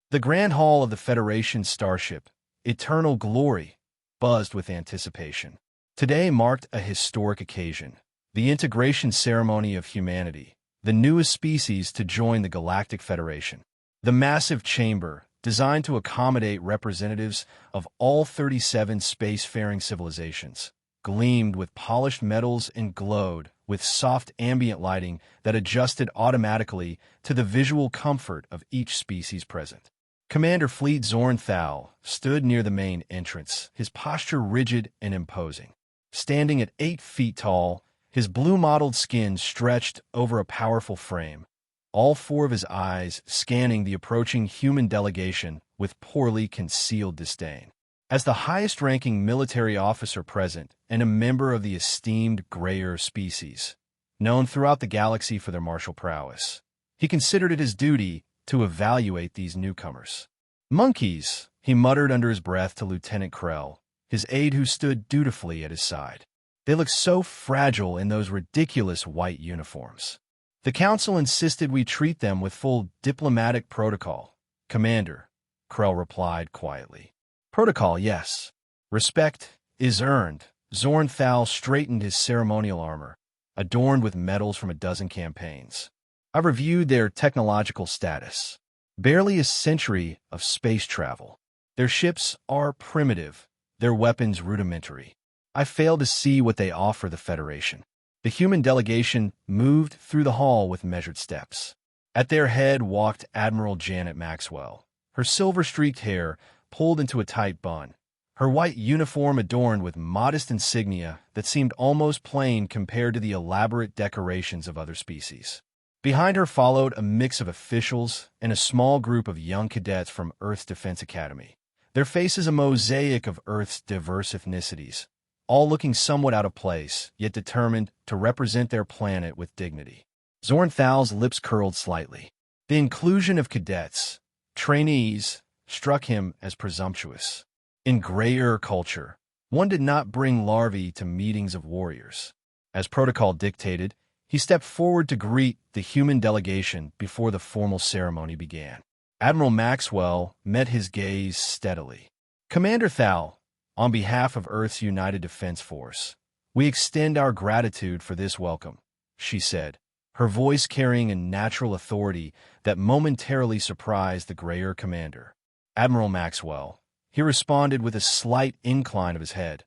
The grand hall of the Federation's starship, Eternal Glory, buzzed with anticipation. Today marked a historic occasion, the integration ceremony of humanity, the newest species to join the Galactic Federation. The massive chamber, designed to accommodate representatives of all 37 spacefaring civilizations, gleamed with polished metals and glowed with soft ambient lighting that adjusted automatically to the visual comfort of each species present. Commander Fleet Zorn Thal stood near the main entrance, his posture rigid and imposing. Standing at 8 feet tall, his blue-mottled skin stretched over a powerful frame, all 4 of his eyes scanning the approaching human delegation with poorly concealed disdain. As the highest-ranking military officer present and a member of the esteemed Greyer species, known throughout the galaxy for their martial prowess, he considered it his duty to evaluate these newcomers. "Monkeys," he muttered under his breath to Lieutenant Krell, his aide who stood dutifully at his side. "They look so fragile in those ridiculous white uniforms." "The Council insisted we treat them with full diplomatic protocol, Commander," Krell replied quietly. "Protocol, yes. Respect is earned." Zorn Thal straightened his ceremonial armor, adorned with medals from a dozen campaigns. "I've reviewed their technological status. Barely a century of space travel. Their ships are primitive, their weapons rudimentary. I fail to see what they offer the Federation." The human delegation moved through the hall with measured steps. At their head walked Admiral Janet Maxwell, her silver-streaked hair pulled into a tight bun, her white uniform adorned with modest insignia that seemed almost plain compared to the elaborate decorations of other species. Behind her followed a mix of officials and a small group of young cadets from Earth's Defense Academy, their faces a mosaic of Earth's diverse ethnicities, all looking somewhat out of place, yet determined to represent their planet with dignity. Zorn Thal's lips curled slightly. The inclusion of cadets, trainees, struck him as presumptuous. In Greyer culture, one did not bring larvae to meetings of warriors. As protocol dictated, he stepped forward to greet the human delegation before the formal ceremony began. Admiral Maxwell met his gaze steadily. "Commander Thal, on behalf of Earth's United Defense Force, we extend our gratitude for this welcome," she said, her voice carrying a natural authority that momentarily surprised the Greyer commander. "Admiral Maxwell," he responded with a slight incline of his head,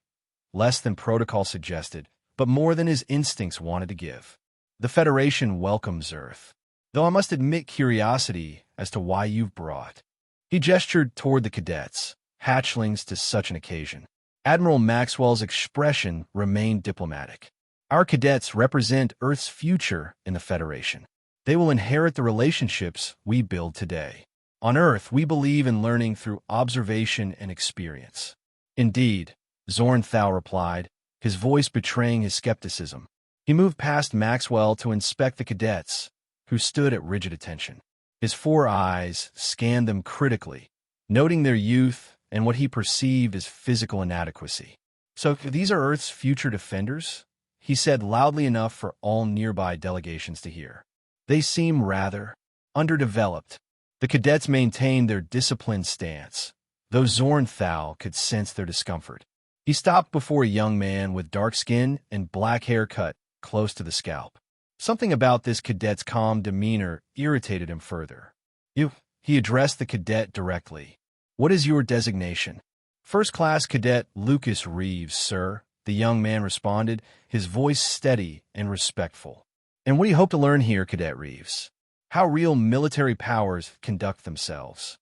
less than protocol suggested, but more than his instincts wanted to give. "The Federation welcomes Earth, though I must admit curiosity as to why you've brought." He gestured toward the cadets, hatchlings to such an occasion. Admiral Maxwell's expression remained diplomatic. "Our cadets represent Earth's future in the Federation. They will inherit the relationships we build today. On Earth, we believe in learning through observation and experience." "Indeed," Zorn Thal replied, his voice betraying his skepticism. He moved past Maxwell to inspect the cadets, who stood at rigid attention. His 4 eyes scanned them critically, noting their youth and what he perceived as physical inadequacy. "So these are Earth's future defenders?" he said loudly enough for all nearby delegations to hear. "They seem rather underdeveloped." The cadets maintained their disciplined stance, though Zorn Thal could sense their discomfort. He stopped before a young man with dark skin and black hair cut close to the scalp. Something about this cadet's calm demeanor irritated him further. He addressed the cadet directly. "What is your designation?" "First Class Cadet Lucas Reeves, sir," the young man responded, his voice steady and respectful. "And what do you hope to learn here, Cadet Reeves?" "How real military powers conduct themselves."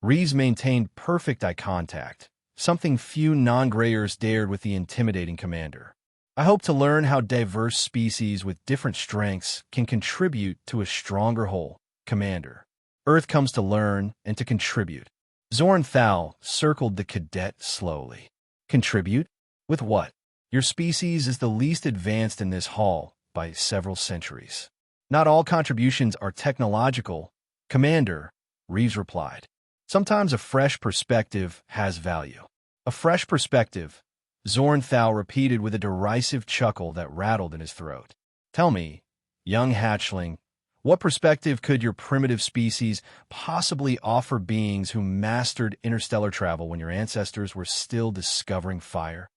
Reeves maintained perfect eye contact, something few non-Greyers dared with the intimidating commander. "I hope to learn how diverse species with different strengths can contribute to a stronger whole, Commander. Earth comes to learn and to contribute." Zorn Thal circled the cadet slowly. "Contribute? With what?" "Your species is the least advanced in this hall by several centuries." "Not all contributions are technological, Commander," Reeves replied. "Sometimes a fresh perspective has value." "A fresh perspective," Zorn Thal repeated with a derisive chuckle that rattled in his throat. "Tell me, young hatchling, What perspective could your primitive species possibly offer beings who mastered interstellar travel when your ancestors were still discovering fire?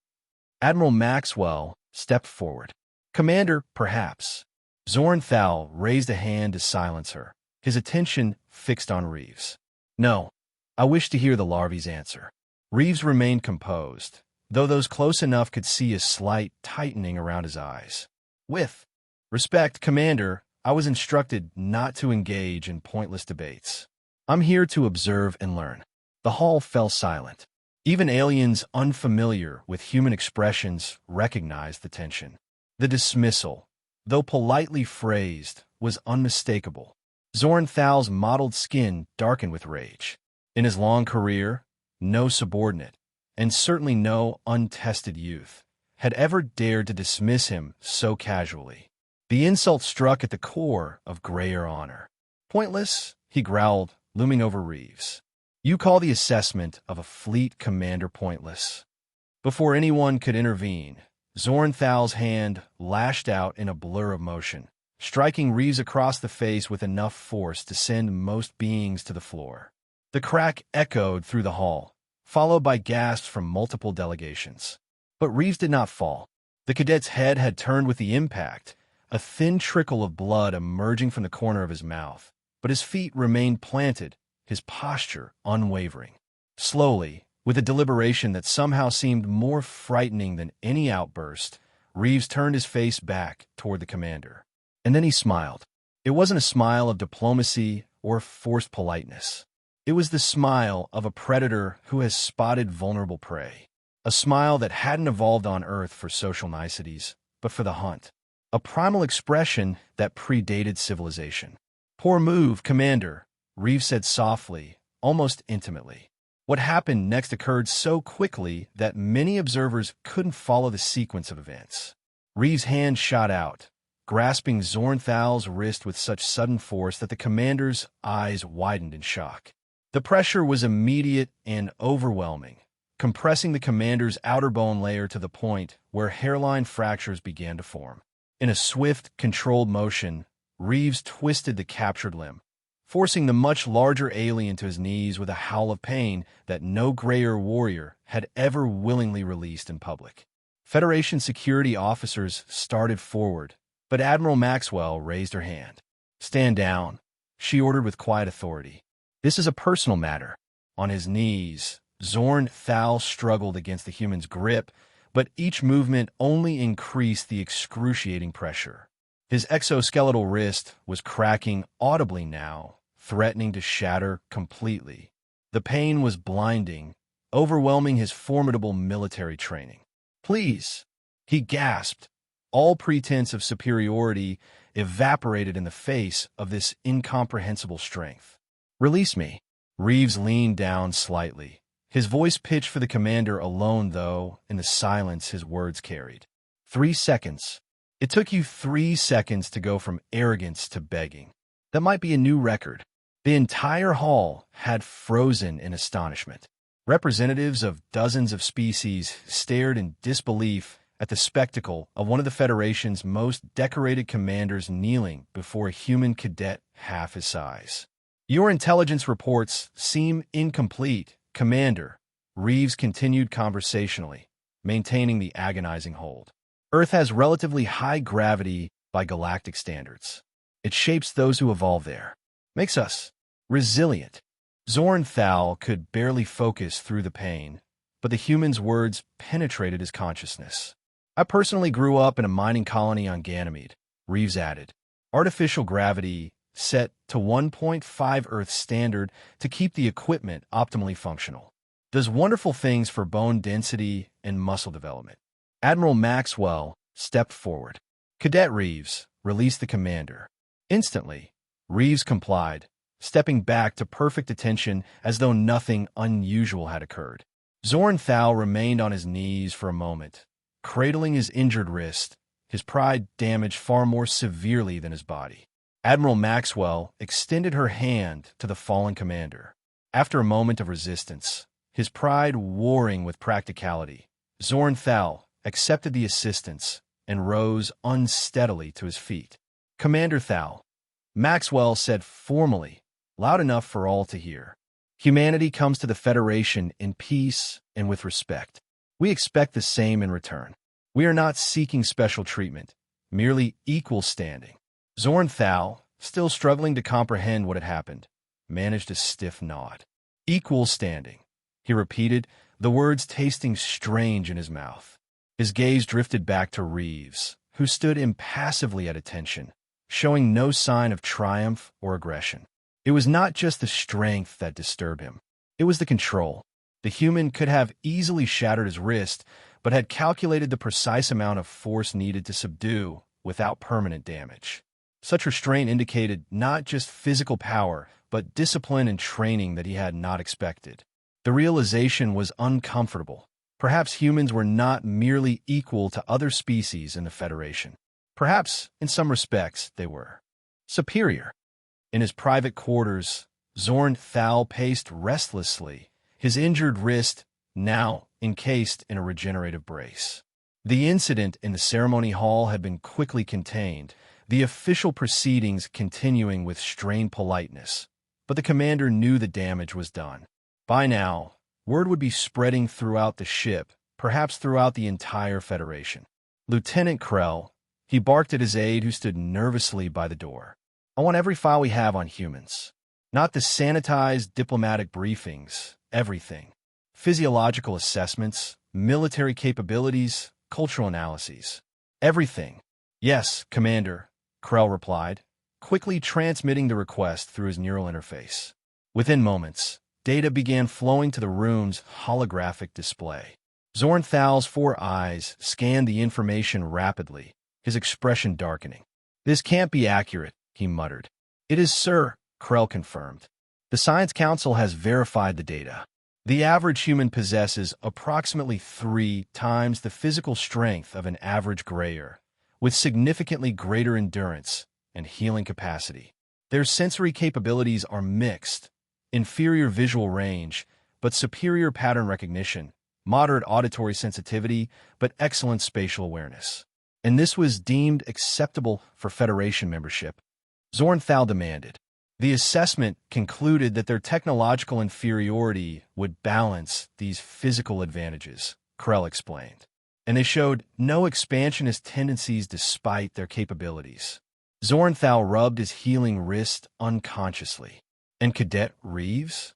Admiral Maxwell stepped forward. Commander, perhaps. Zorn Thal raised a hand to silence her, his attention fixed on Reeves. No, I wish to hear the larvae's answer. Reeves remained composed, though those close enough could see a slight tightening around his eyes. With respect, Commander, I was instructed not to engage in pointless debates. I'm here to observe and learn. The hall fell silent. Even aliens unfamiliar with human expressions recognized the tension. The dismissal, though politely phrased, was unmistakable. Zorn Thal's mottled skin darkened with rage. In his long career, no subordinate, and certainly no untested youth, had ever dared to dismiss him so casually. The insult struck at the core of grayer honor. Pointless, he growled, looming over Reeves. You call the assessment of a fleet commander pointless. Before anyone could intervene, Zorn Thal's hand lashed out in a blur of motion, striking Reeves across the face with enough force to send most beings to the floor. The crack echoed through the hall, followed by gasps from multiple delegations. But Reeves did not fall. The cadet's head had turned with the impact, a thin trickle of blood emerging from the corner of his mouth, but his feet remained planted, his posture unwavering. Slowly, with a deliberation that somehow seemed more frightening than any outburst, Reeves turned his face back toward the commander. And then he smiled. It wasn't a smile of diplomacy or forced politeness. It was the smile of a predator who has spotted vulnerable prey. A smile that hadn't evolved on Earth for social niceties, but for the hunt. A primal expression that predated civilization. Poor move, Commander, Reeves said softly, almost intimately. What happened next occurred so quickly that many observers couldn't follow the sequence of events. Reeves' hand shot out, grasping Zorn Thal's wrist with such sudden force that the commander's eyes widened in shock. The pressure was immediate and overwhelming, compressing the commander's outer bone layer to the point where hairline fractures began to form. In a swift, controlled motion, Reeves twisted the captured limb, forcing the much larger alien to his knees with a howl of pain that no grayer warrior had ever willingly released in public. Federation security officers started forward, but Admiral Maxwell raised her hand. Stand down, she ordered with quiet authority. This is a personal matter. On his knees, Zorn Thal struggled against the human's grip, but each movement only increased the excruciating pressure. His exoskeletal wrist was cracking audibly now, threatening to shatter completely. The pain was blinding, overwhelming his formidable military training. Please, he gasped. All pretense of superiority evaporated in the face of this incomprehensible strength. Release me. Reeves leaned down slightly, his voice pitched for the commander alone, though, in the silence his words carried. 3 seconds. It took you 3 seconds to go from arrogance to begging. That might be a new record. The entire hall had frozen in astonishment. Representatives of dozens of species stared in disbelief at the spectacle of one of the Federation's most decorated commanders kneeling before a human cadet half his size. Your intelligence reports seem incomplete, Commander, Reeves continued conversationally, maintaining the agonizing hold. Earth has relatively high gravity by galactic standards. It shapes those who evolve there. Makes us resilient. Zorn Thal could barely focus through the pain, but the human's words penetrated his consciousness. I personally grew up in a mining colony on Ganymede, Reeves added. Artificial gravity set to 1.5 Earth standard to keep the equipment optimally functional. Does wonderful things for bone density and muscle development. Admiral Maxwell stepped forward. Cadet Reeves, release the commander. Instantly, Reeves complied, stepping back to perfect attention as though nothing unusual had occurred. Zorn Thal remained on his knees for a moment, cradling his injured wrist, his pride damaged far more severely than his body. Admiral Maxwell extended her hand to the fallen commander. After a moment of resistance, his pride warring with practicality, Zorn Thal accepted the assistance and rose unsteadily to his feet. Commander Thal, Maxwell said formally, loud enough for all to hear. Humanity comes to the Federation in peace and with respect. We expect the same in return. We are not seeking special treatment, merely equal standing. Zornthal, still struggling to comprehend what had happened, managed a stiff nod. Equal standing, he repeated, the words tasting strange in his mouth. His gaze drifted back to Reeves, who stood impassively at attention, showing no sign of triumph or aggression. It was not just the strength that disturbed him. It was the control. The human could have easily shattered his wrist, but had calculated the precise amount of force needed to subdue without permanent damage. Such restraint indicated not just physical power, but discipline and training that he had not expected. The realization was uncomfortable. Perhaps humans were not merely equal to other species in the Federation. Perhaps, in some respects, they were superior. In his private quarters, Zornthal paced restlessly, his injured wrist now encased in a regenerative brace. The incident in the ceremony hall had been quickly contained, the official proceedings continuing with strained politeness, but the commander knew the damage was done. By now, word would be spreading throughout the ship, perhaps throughout the entire Federation. Lieutenant Krell, he barked at his aide who stood nervously by the door. I want every file we have on humans. Not the sanitized diplomatic briefings, everything. Physiological assessments, military capabilities, cultural analyses. Everything. Yes, Commander, Krell replied, quickly transmitting the request through his neural interface. Within moments, data began flowing to the room's holographic display. Zornthal's 4 eyes scanned the information rapidly, his expression darkening. This can't be accurate, he muttered. It is, sir, Krell confirmed. The Science Council has verified the data. The average human possesses approximately 3 times the physical strength of an average grayer, with significantly greater endurance and healing capacity. Their sensory capabilities are mixed, inferior visual range, but superior pattern recognition, moderate auditory sensitivity, but excellent spatial awareness. And this was deemed acceptable for Federation membership. Zornthal demanded. The assessment concluded that their technological inferiority would balance these physical advantages, Krell explained, and they showed no expansionist tendencies despite their capabilities. Zornthal rubbed his healing wrist unconsciously. And Cadet Reeves?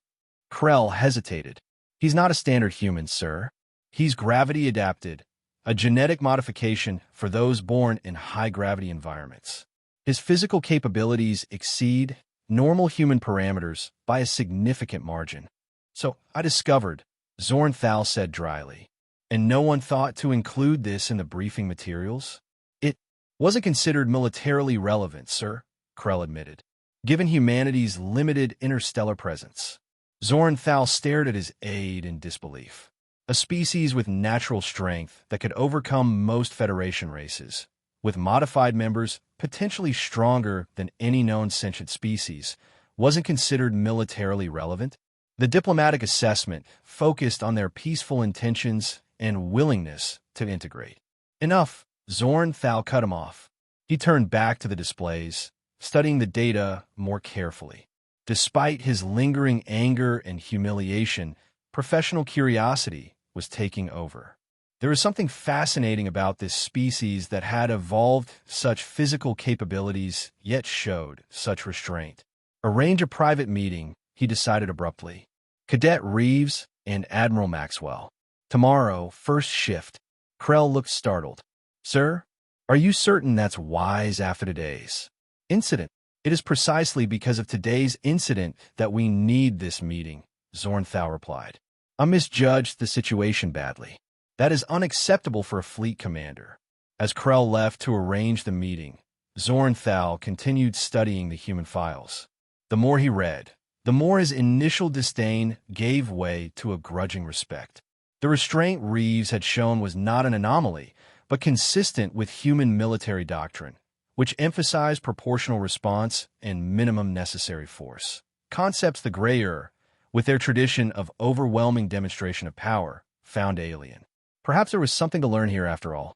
Krell hesitated. He's not a standard human, sir. He's gravity-adapted, a genetic modification for those born in high-gravity environments. His physical capabilities exceed normal human parameters by a significant margin. So I discovered, Zornthal said dryly. And no one thought to include this in the briefing materials? It wasn't considered militarily relevant, sir, Krell admitted, given humanity's limited interstellar presence. Zornthal stared at his aide in disbelief. A species with natural strength that could overcome most Federation races, with modified members potentially stronger than any known sentient species, wasn't considered militarily relevant. The diplomatic assessment focused on their peaceful intentions and willingness to integrate. Enough, Zornthal cut him off. He turned back to the displays, studying the data more carefully. Despite his lingering anger and humiliation, professional curiosity was taking over. There was something fascinating about this species that had evolved such physical capabilities, yet showed such restraint. Arrange a private meeting, he decided abruptly. Cadet Reeves and Admiral Maxwell. Tomorrow, first shift. Krell looked startled. Sir, are you certain that's wise after today's incident? It is precisely because of today's incident that we need this meeting, Zornthal replied. I misjudged the situation badly. That is unacceptable for a fleet commander. As Krell left to arrange the meeting, Zornthal continued studying the human files. The more he read, the more his initial disdain gave way to a grudging respect. The restraint Reeves had shown was not an anomaly, but consistent with human military doctrine, which emphasized proportional response and minimum necessary force. Concepts the Grayer, with their tradition of overwhelming demonstration of power, found alien. Perhaps there was something to learn here after all.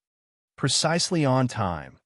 Precisely on time,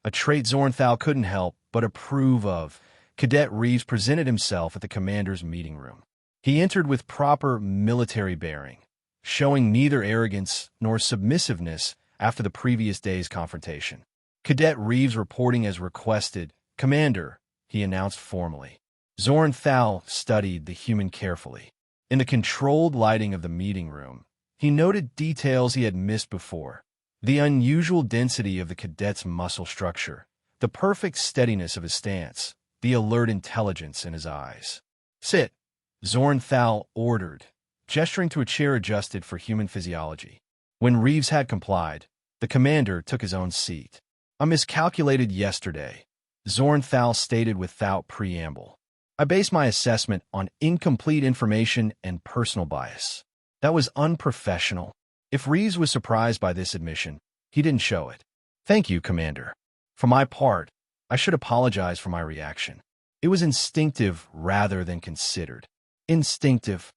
a trait Zornthal couldn't help but approve of. Cadet Reeves presented himself at the commander's meeting room. He entered with proper military bearing, showing neither arrogance nor submissiveness after the previous day's confrontation. Cadet Reeves reporting as requested. "Commander," he announced formally. Zornthal studied the human carefully. In the controlled lighting of the meeting room, he noted details he had missed before. The unusual density of the cadet's muscle structure, the perfect steadiness of his stance, the alert intelligence in his eyes. "Sit," Zornthal ordered, gesturing to a chair adjusted for human physiology. When Reeves had complied, the commander took his own seat. "I miscalculated yesterday," Zornthal stated without preamble. "I based my assessment on incomplete information and personal bias. That was unprofessional." If Reeves was surprised by this admission, he didn't show it. "Thank you, Commander. For my part, I should apologize for my reaction. It was instinctive rather than considered." "Instinctive?"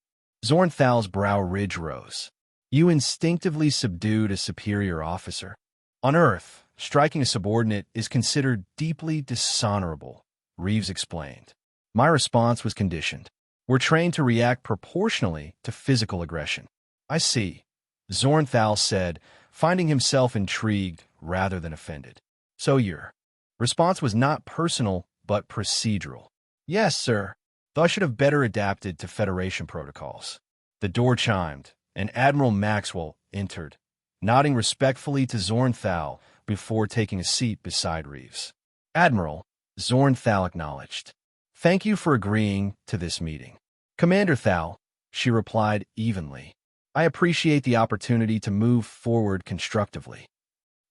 Zornthal's brow ridge rose. "You instinctively subdued a superior officer? On Earth, striking a subordinate is considered deeply dishonorable," Reeves explained. "My response was conditioned. We're trained to react proportionally to physical aggression." "I see," Zornthal said, finding himself intrigued rather than offended. "So your response was not personal, but procedural." "Yes, sir. Though I should have better adapted to Federation protocols." The door chimed, and Admiral Maxwell entered, nodding respectfully to Zornthal before taking a seat beside Reeves. "Admiral," Zornthal acknowledged. "Thank you for agreeing to this meeting." "Commander Thal," she replied evenly. "I appreciate the opportunity to move forward constructively."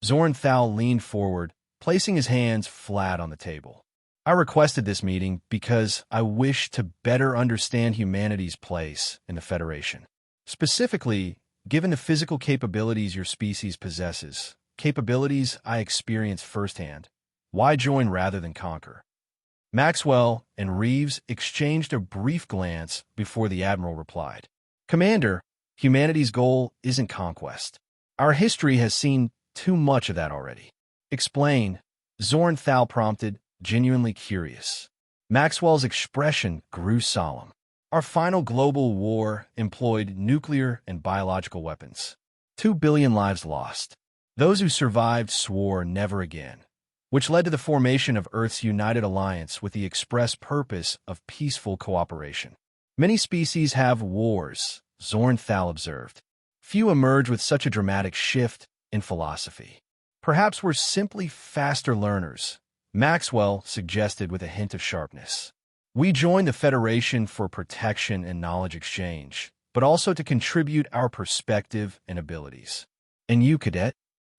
Zornthal leaned forward, placing his hands flat on the table. "I requested this meeting because I wish to better understand humanity's place in the Federation. Specifically, given the physical capabilities your species possesses, capabilities I experience firsthand, why join rather than conquer?" Maxwell and Reeves exchanged a brief glance before the Admiral replied. "Commander, humanity's goal isn't conquest. Our history has seen too much of that already." "Explain," Zornthal prompted, genuinely curious. Maxwell's expression grew solemn. "Our final global war employed nuclear and biological weapons. 2 billion lives lost. Those who survived swore never again, which led to the formation of Earth's United Alliance with the express purpose of peaceful cooperation. Many species have wars," Zornthal observed. "Few emerge with such a dramatic shift in philosophy. Perhaps we're simply faster learners," Maxwell suggested with a hint of sharpness. "We joined the Federation for protection and knowledge exchange, but also to contribute our perspective and abilities." "And you, Cadet?"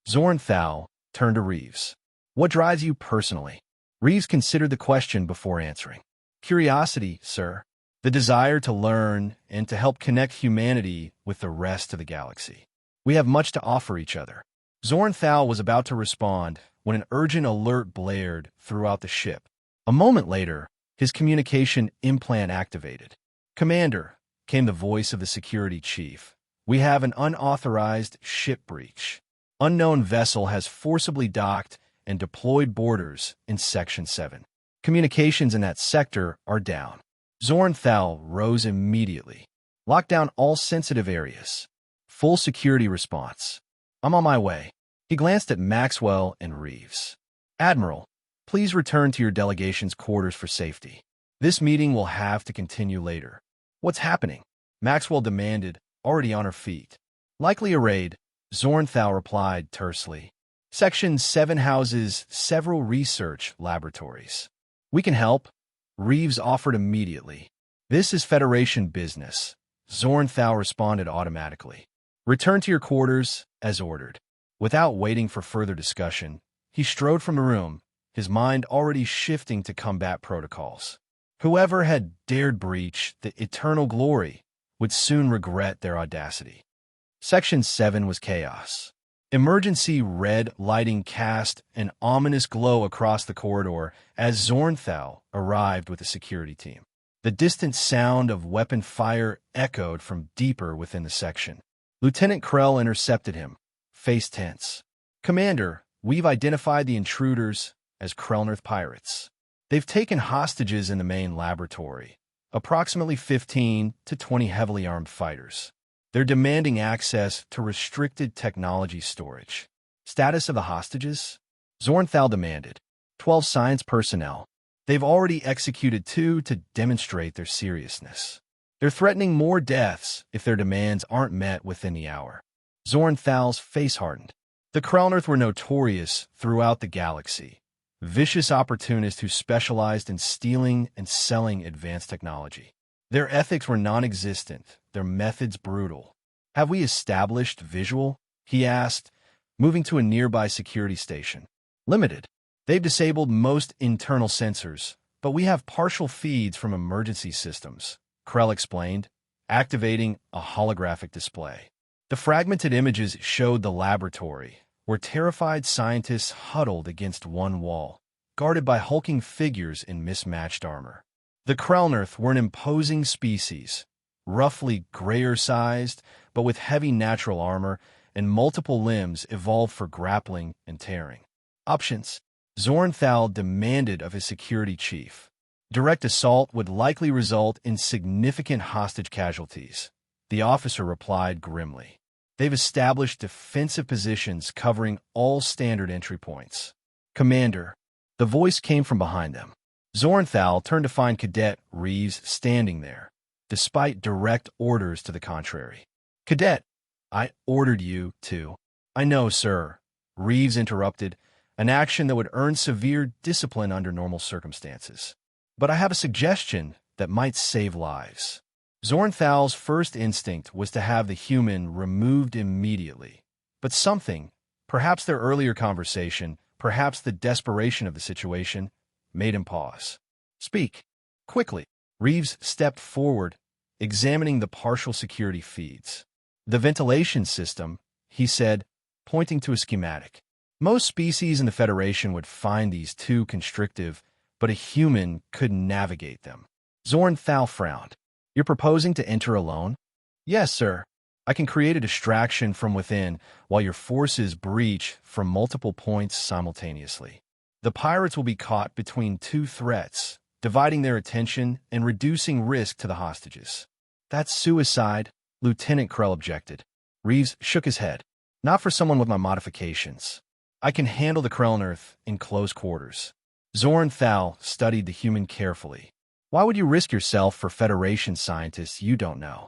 Zornthal turned to Reeves. "What drives you personally?" Reeves considered the question before answering. "Curiosity, sir. The desire to learn and to help connect humanity with the rest of the galaxy. We have much to offer each other." Zornthal was about to respond when an urgent alert blared throughout the ship. A moment later, his communication implant activated. "Commander," came the voice of the security chief, "we have an unauthorized ship breach. Unknown vessel has forcibly docked and deployed boarders in Section 7. Communications in that sector are down." Zornthal rose immediately. "Lock down all sensitive areas. Full security response. I'm on my way." He glanced at Maxwell and Reeves. "Admiral, please return to your delegation's quarters for safety. This meeting will have to continue later." "What's happening?" Maxwell demanded, already on her feet. "Likely a raid," Zornthal replied tersely. "Section 7 houses several research laboratories." "We can help," Reeves offered immediately. "This is Federation business," Zornthal responded automatically. "Return to your quarters, as ordered." Without waiting for further discussion, he strode from the room, his mind already shifting to combat protocols. Whoever had dared breach the eternal glory would soon regret their audacity. Section 7 was chaos. Emergency red lighting cast an ominous glow across the corridor as Zornthal arrived with the security team. The distant sound of weapon fire echoed from deeper within the section. Lieutenant Krell intercepted him, face tense. "Commander, we've identified the intruders as Krellnerth pirates." They've taken hostages in the main laboratory, approximately 15 to 20 heavily armed fighters. They're demanding access to restricted technology storage. Status of the hostages? Zornthal demanded. 12 science personnel. They've already executed 2 to demonstrate their seriousness. They're threatening more deaths if their demands aren't met within the hour. Zornthal's face hardened. The Krellnerth were notorious throughout the galaxy. Vicious opportunists who specialized in stealing and selling advanced technology. Their ethics were non-existent, their methods brutal. Have we established visual? He asked, moving to a nearby security station. Limited. They've disabled most internal sensors, but we have partial feeds from emergency systems, Krell explained, activating a holographic display. The fragmented images showed the laboratory, where terrified scientists huddled against one wall, guarded by hulking figures in mismatched armor. The Krellnerth were an imposing species, roughly grayer-sized, but with heavy natural armor and multiple limbs evolved for grappling and tearing. Options. Zornthal demanded of his security chief. Direct assault would likely result in significant hostage casualties. The officer replied grimly. They've established defensive positions covering all standard entry points. Commander. The voice came from behind them. Zornthal turned to find Cadet Reeves standing there, despite direct orders to the contrary. Cadet, I ordered you to. I know, sir. Reeves interrupted, an action that would earn severe discipline under normal circumstances. But I have a suggestion that might save lives. Zornthal's first instinct was to have the human removed immediately. But something, perhaps their earlier conversation, perhaps the desperation of the situation, made him pause. Speak. Quickly. Reeves stepped forward, examining the partial security feeds. The ventilation system, he said, pointing to a schematic. Most species in the Federation would find these too constrictive, but a human could navigate them. Zornthal frowned. You're proposing to enter alone? Yes, sir. I can create a distraction from within while your forces breach from multiple points simultaneously. The pirates will be caught between 2 threats, dividing their attention and reducing risk to the hostages. That's suicide, Lieutenant Krell objected. Reeves shook his head. Not for someone with my modifications. I can handle the Krellnerth in close quarters. Zornthal studied the human carefully. Why would you risk yourself for Federation scientists you don't know?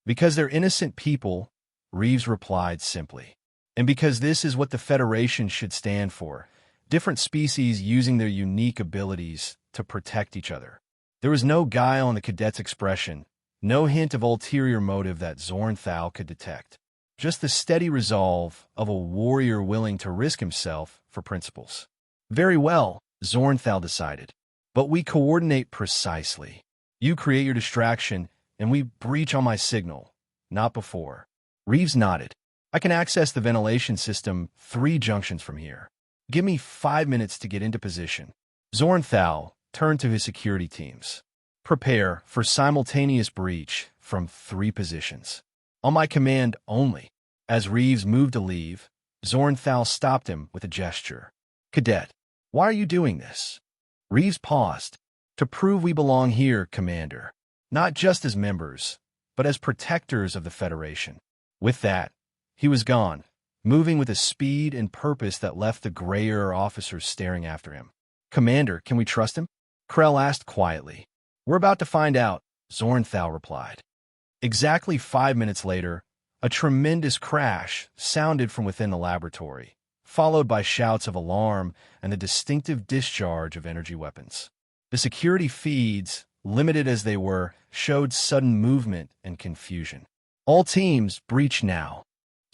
Because they're innocent people, Reeves replied simply. And because this is what the Federation should stand for, different species using their unique abilities to protect each other. There was no guile in the cadet's expression, no hint of ulterior motive that Zornthal could detect. Just the steady resolve of a warrior willing to risk himself for principles. Very well, Zornthal decided. But we coordinate precisely. You create your distraction, and we breach on my signal. Not before. Reeves nodded. I can access the ventilation system 3 junctions from here. Give me 5 minutes to get into position. Zornthal turned to his security teams. Prepare for simultaneous breach from 3 positions. On my command only. As Reeves moved to leave, Zornthal stopped him with a gesture. Cadet, why are you doing this? Reeves paused. To prove we belong here, Commander. Not just as members, but as protectors of the Federation. With that, he was gone, moving with a speed and purpose that left the grayer officers staring after him. Commander, can we trust him? Krell asked quietly. We're about to find out, Zornthal replied. Exactly 5 minutes later, a tremendous crash sounded from within the laboratory, followed by shouts of alarm and the distinctive discharge of energy weapons. The security feeds, limited as they were, showed sudden movement and confusion. All teams, breach now.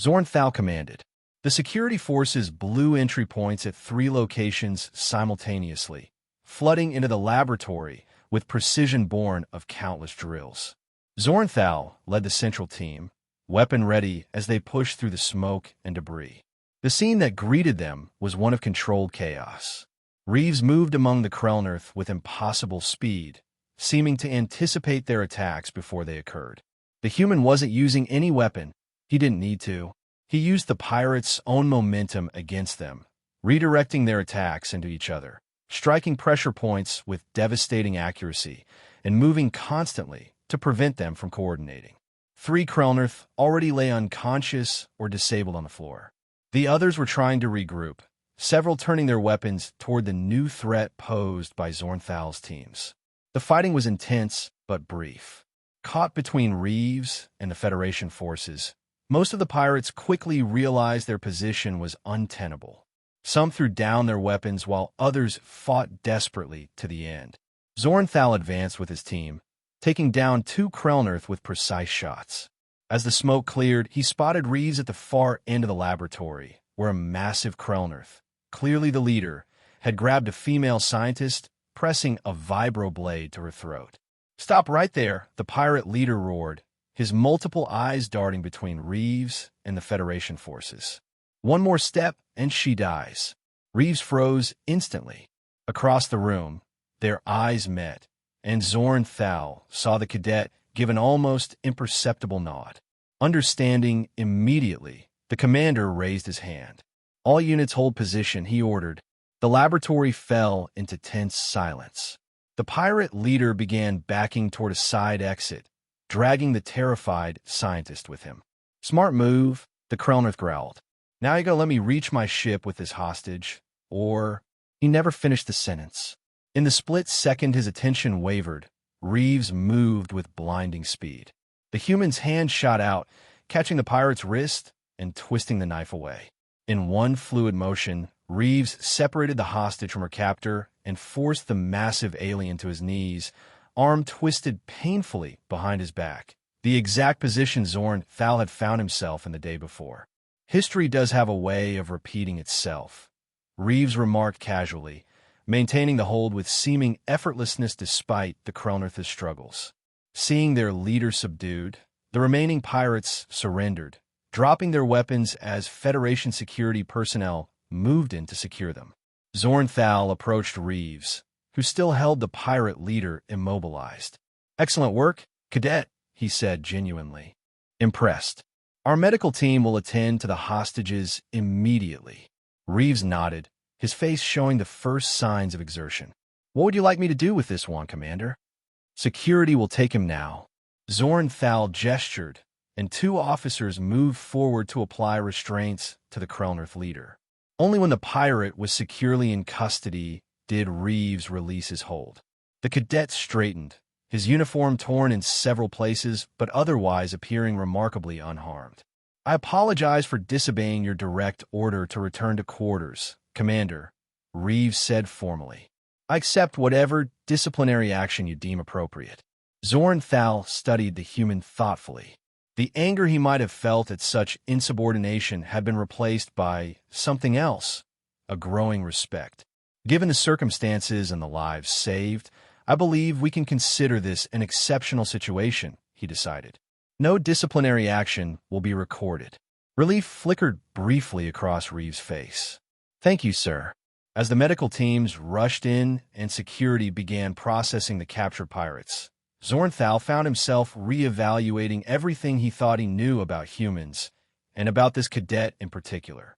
Zornthal commanded. The security forces blew entry points at 3 locations simultaneously, flooding into the laboratory with precision born of countless drills. Zornthal led the central team, weapon ready as they pushed through the smoke and debris. The scene that greeted them was one of controlled chaos. Reeves moved among the Krellnerth with impossible speed, seeming to anticipate their attacks before they occurred. The human wasn't using any weapon. He didn't need to. He used the pirates' own momentum against them, redirecting their attacks into each other. striking pressure points with devastating accuracy and moving constantly to prevent them from coordinating. 3 Krellnerth already lay unconscious or disabled on the floor. The others were trying to regroup, several turning their weapons toward the new threat posed by Zornthal's teams. The fighting was intense but brief. Caught between Reeves and the Federation forces, most of the pirates quickly realized their position was untenable. Some threw down their weapons while others fought desperately to the end. Zornthal advanced with his team, taking down 2 Krellnerth with precise shots. As the smoke cleared, he spotted Reeves at the far end of the laboratory, where a massive Krellnerth, clearly the leader, had grabbed a female scientist, pressing a vibroblade to her throat. "Stop right there," the pirate leader roared, his multiple eyes darting between Reeves and the Federation forces. "One more step, and she dies." Reeves froze instantly. Across the room, their eyes met, and Zornthal saw the cadet give an almost imperceptible nod. Understanding immediately, the commander raised his hand. "All units hold position," he ordered. The laboratory fell into tense silence. The pirate leader began backing toward a side exit, dragging the terrified scientist with him. "Smart move," the Krellnerth growled. "Now you gotta let me reach my ship with this hostage, or—" He never finished the sentence. In the split second his attention wavered, Reeves moved with blinding speed. The human's hand shot out, catching the pirate's wrist and twisting the knife away. In one fluid motion, Reeves separated the hostage from her captor and forced the massive alien to his knees, arm twisted painfully behind his back, the exact position Zornthal had found himself in the day before. "History does have a way of repeating itself," Reeves remarked casually, maintaining the hold with seeming effortlessness despite the Krellnerth's struggles. Seeing their leader subdued, the remaining pirates surrendered, dropping their weapons as Federation security personnel moved in to secure them. Zornthal approached Reeves, who still held the pirate leader immobilized. "Excellent work, Cadet," he said genuinely impressed. "Our medical team will attend to the hostages immediately." Reeves nodded, his face showing the first signs of exertion. "What would you like me to do with this one, Commander?" "Security will take him now." Zornthal gestured, and 2 officers moved forward to apply restraints to the Krellnerth leader. Only when the pirate was securely in custody did Reeves release his hold. The cadet straightened, his uniform torn in several places, but otherwise appearing remarkably unharmed. "I apologize for disobeying your direct order to return to quarters, Commander," Reeves said formally. "I accept whatever disciplinary action you deem appropriate." Zornthal studied the human thoughtfully. The anger he might have felt at such insubordination had been replaced by something else, a growing respect. "Given the circumstances and the lives saved, I believe we can consider this an exceptional situation," he decided. "No disciplinary action will be recorded." Relief flickered briefly across Reeves' face. "Thank you, sir." As the medical teams rushed in and security began processing the captured pirates, Zornthal found himself reevaluating everything he thought he knew about humans, and about this cadet in particular.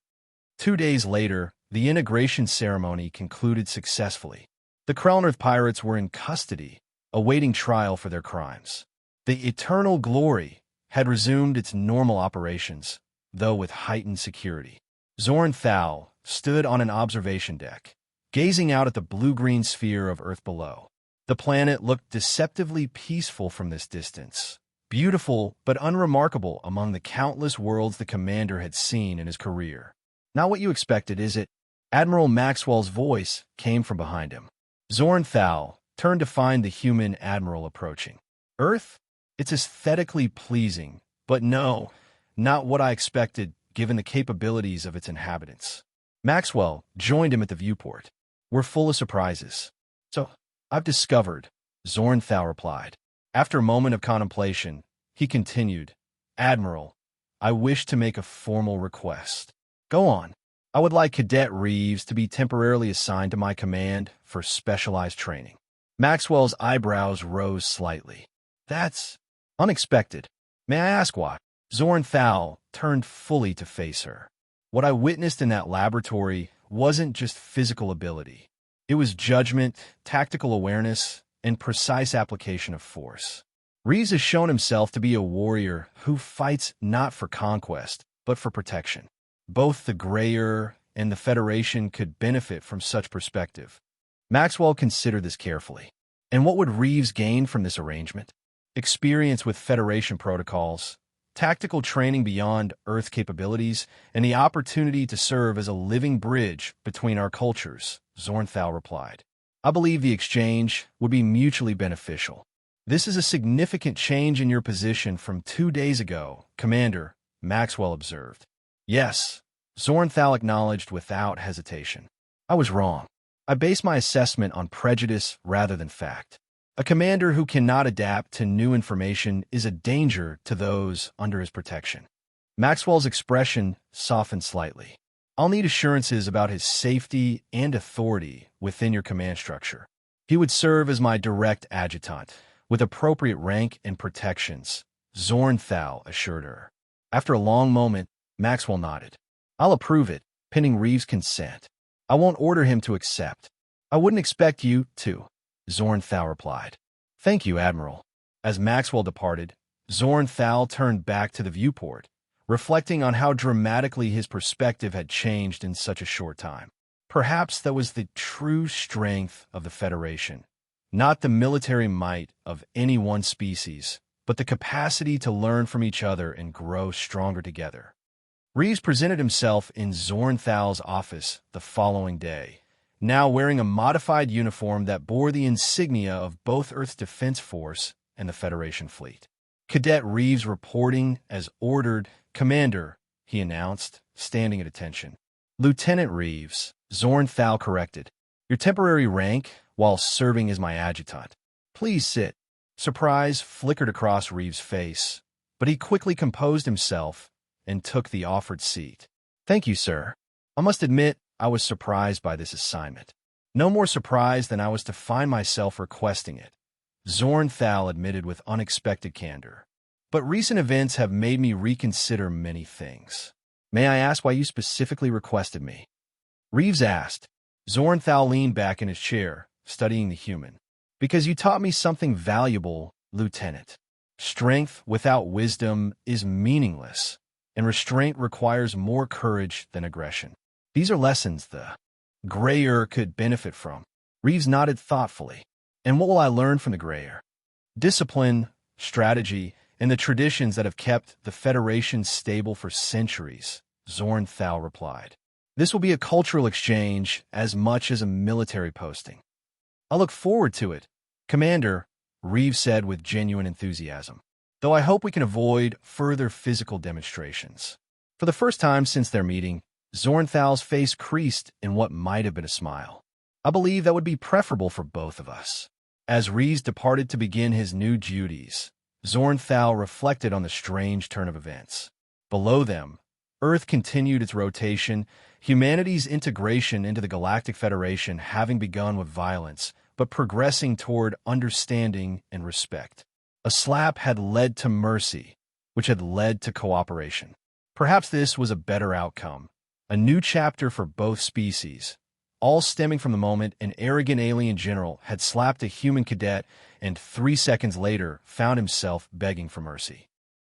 2 days later, the integration ceremony concluded successfully. The Krellnerth pirates were in custody, awaiting trial for their crimes. The Eternal Glory had resumed its normal operations, though with heightened security. Zornthal stood on an observation deck, gazing out at the blue-green sphere of Earth below. The planet looked deceptively peaceful from this distance, beautiful but unremarkable among the countless worlds the commander had seen in his career. "Not what you expected, is it?" Admiral Maxwell's voice came from behind him. Zornthal turned to find the human admiral approaching. "Earth? It's aesthetically pleasing, but no, not what I expected given the capabilities of its inhabitants." Maxwell joined him at the viewport. "We're full of surprises." "So, I've discovered," Zornthal replied. After a moment of contemplation, he continued, "Admiral, I wish to make a formal request." "Go on." "I would like Cadet Reeves to be temporarily assigned to my command for specialized training." Maxwell's eyebrows rose slightly. "That's unexpected. May I ask why?" Zornthal turned fully to face her. "What I witnessed in that laboratory wasn't just physical ability. It was judgment, tactical awareness, and precise application of force. Reeves has shown himself to be a warrior who fights not for conquest, but for protection. Both the Grayer and the Federation could benefit from such perspective. Maxwell considered this carefully. And what would Reeves gain from this arrangement? Experience with Federation protocols, tactical training beyond Earth capabilities, and the opportunity to serve as a living bridge between our cultures, Zornthal replied. I believe the exchange would be mutually beneficial. This is a significant change in your position from 2 days ago, Commander, Maxwell observed. Yes, Zornthal acknowledged without hesitation. I was wrong. I base my assessment on prejudice rather than fact. A commander who cannot adapt to new information is a danger to those under his protection. Maxwell's expression softened slightly. I'll need assurances about his safety and authority within your command structure. He would serve as my direct adjutant, with appropriate rank and protections, Zornthal assured her. After a long moment, Maxwell nodded. I'll approve it, pending Reeves' consent. I won't order him to accept. I wouldn't expect you to, Zornthal replied. Thank you, Admiral. As Maxwell departed, Zornthal turned back to the viewport, reflecting on how dramatically his perspective had changed in such a short time. Perhaps that was the true strength of the Federation, not the military might of any one species, but the capacity to learn from each other and grow stronger together. Reeves presented himself in Zornthal's office the following day, now wearing a modified uniform that bore the insignia of both Earth's Defense Force and the Federation fleet. Cadet Reeves reporting as ordered. Commander, he announced, standing at attention. Lieutenant Reeves, Zornthal corrected. Your temporary rank while serving as my adjutant. Please sit. Surprise flickered across Reeves' face, but he quickly composed himself and took the offered seat. Thank you, sir. I must admit, I was surprised by this assignment. No more surprised than I was to find myself requesting it, Zornthal admitted with unexpected candor. But recent events have made me reconsider many things. May I ask why you specifically requested me? Reeves asked. Zornthal leaned back in his chair, studying the human. Because you taught me something valuable, Lieutenant. Strength without wisdom is meaningless, and restraint requires more courage than aggression. These are lessons the Grayer could benefit from. Reeves nodded thoughtfully. And what will I learn from the Grayer? Discipline, strategy, and the traditions that have kept the Federation stable for centuries, Zornthal replied. This will be a cultural exchange as much as a military posting. I look forward to it, Commander, Reeves said with genuine enthusiasm, though I hope we can avoid further physical demonstrations. For the first time since their meeting, Zornthal's face creased in what might have been a smile. I believe that would be preferable for both of us. As Reeves departed to begin his new duties, Zornthal reflected on the strange turn of events. Below them, Earth continued its rotation, humanity's integration into the Galactic Federation having begun with violence, but progressing toward understanding and respect. A slap had led to mercy, which had led to cooperation. Perhaps this was a better outcome, a new chapter for both species, all stemming from the moment an arrogant alien general had slapped a human cadet and 3 seconds later found himself begging for mercy.